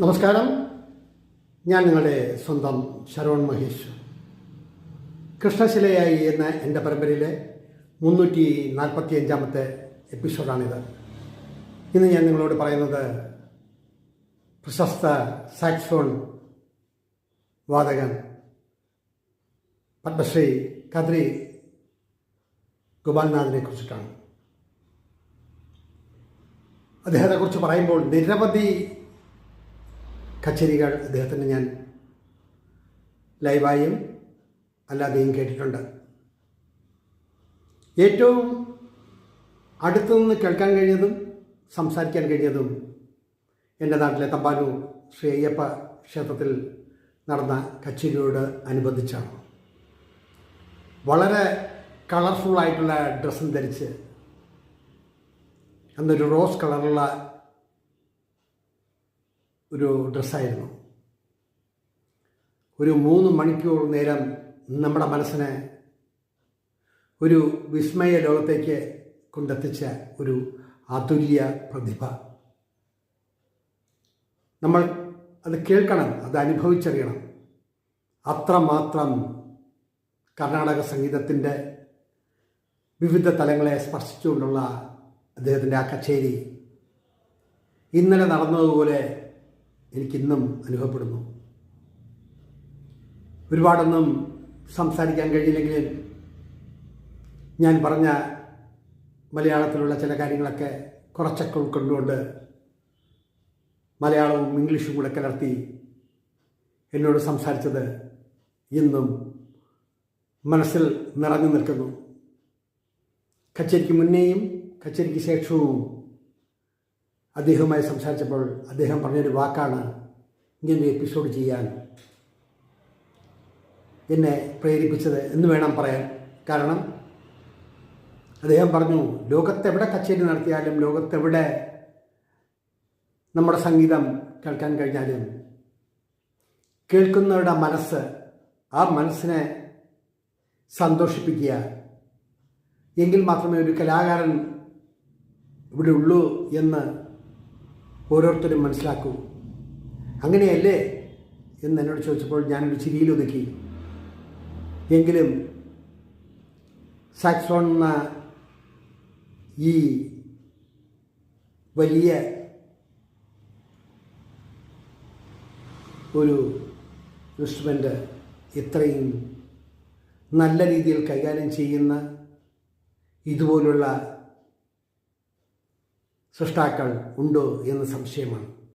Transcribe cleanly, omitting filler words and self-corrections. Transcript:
നമസ്കാരം. ഞാൻ നിങ്ങളുടെ സ്വന്തം ശരവൺ മഹേഷ്. കൃഷ്ണശിലയായി എന്ന എൻ്റെ പരമ്പരയിലെ 345-ാമത്തെ എപ്പിസോഡാണിത്. ഇന്ന് ഞാൻ നിങ്ങളോട് പറയുന്നത് പ്രശസ്ത സാക്സോൺ വാദകൻ പത്മശ്രീ കദ്രി ഗോപാൽനാഥിനെ കുറിച്ചിട്ടാണ്. അദ്ദേഹത്തെക്കുറിച്ച് പറയുമ്പോൾ നിരവധി കച്ചേരികൾ അദ്ദേഹത്തിന് ഞാൻ ലൈവായും അല്ലാതെയും കേട്ടിട്ടുണ്ട്. ഏറ്റവും അടുത്തുനിന്ന് കേൾക്കാൻ കഴിഞ്ഞതും സംസാരിക്കാൻ കഴിഞ്ഞതും എൻ്റെ നാട്ടിലെ തമ്പാനൂർ ശ്രീ അയ്യപ്പ ക്ഷേത്രത്തിൽ നടന്ന കച്ചേരിയോട് അനുബന്ധിച്ചാണ്. വളരെ കളർഫുള്ളായിട്ടുള്ള ഡ്രസ്സും ധരിച്ച്, അന്നൊരു റോസ് കളറുള്ള ഒരു ഡ്രസ്സായിരുന്നു. ഒരു 3 മണിക്കൂർ നേരം നമ്മുടെ മനസ്സിനെ ഒരു വിസ്മയ ലോകത്തേക്ക് കൊണ്ടെത്തിച്ച ഒരു അതുല്യ പ്രതിഭ. നമ്മൾ അത് കേൾക്കണം, അത് അനുഭവിച്ചറിയണം. അത്രമാത്രം കർണാടക സംഗീതത്തിൻ്റെ വിവിധ തലങ്ങളെ സ്പർശിച്ചുകൊണ്ടുള്ള അദ്ദേഹത്തിൻ്റെ ആ കച്ചേരി ഇന്നലെ നടന്നതുപോലെ എനിക്കിന്നും അനുഭവപ്പെടുന്നു. ഒരുപാടൊന്നും സംസാരിക്കാൻ കഴിയില്ലെങ്കിലും ഞാൻ പറഞ്ഞ മലയാളത്തിലുള്ള ചില കാര്യങ്ങളൊക്കെ കുറച്ചൊക്കെ ഉൾക്കൊണ്ടുകൊണ്ട് മലയാളവും ഇംഗ്ലീഷും കൂടെ കലർത്തി എന്നോട് സംസാരിച്ചത് ഇന്നും മനസ്സിൽ നിറഞ്ഞു നിൽക്കുന്നു. കച്ചേരിക്ക് മുന്നേയും കച്ചേരിക്ക് ശേഷവും അദ്ദേഹവുമായി സംസാരിച്ചപ്പോൾ അദ്ദേഹം പറഞ്ഞൊരു വാക്കാണ് ഇങ്ങനൊരു എപ്പിസോഡ് ചെയ്യാൻ എന്നെ പ്രേരിപ്പിച്ചത് എന്ന് വേണം പറയാൻ. കാരണം അദ്ദേഹം പറഞ്ഞു, ലോകത്തെവിടെ കച്ചേരി നടത്തിയാലും, ലോകത്തെവിടെ നമ്മുടെ സംഗീതം കേൾക്കാൻ കഴിഞ്ഞാലും കേൾക്കുന്നവരുടെ മനസ്സ്, ആ മനസ്സിനെ സന്തോഷിപ്പിക്കുക എങ്കിൽ മാത്രമേ ഒരു കലാകാരൻ ഇവിടെ ഉള്ളൂ എന്ന് ഓരോരുത്തരും മനസ്സിലാക്കൂ. അങ്ങനെയല്ലേ എന്ന് എന്നോട് ചോദിച്ചപ്പോൾ ഞാനൊരു ചിരിയിലൊതുക്കി. എങ്കിലും സാക്സോൺ എന്ന ഈ വലിയ ഒരു ഇൻസ്ട്രുമെൻ്റ് ഇത്രയും നല്ല രീതിയിൽ കൈകാര്യം ചെയ്യുന്ന ഇതുപോലുള്ള സൃഷ്ടാക്കൾ ഉണ്ടോ എന്ന് സംശയമാണ്.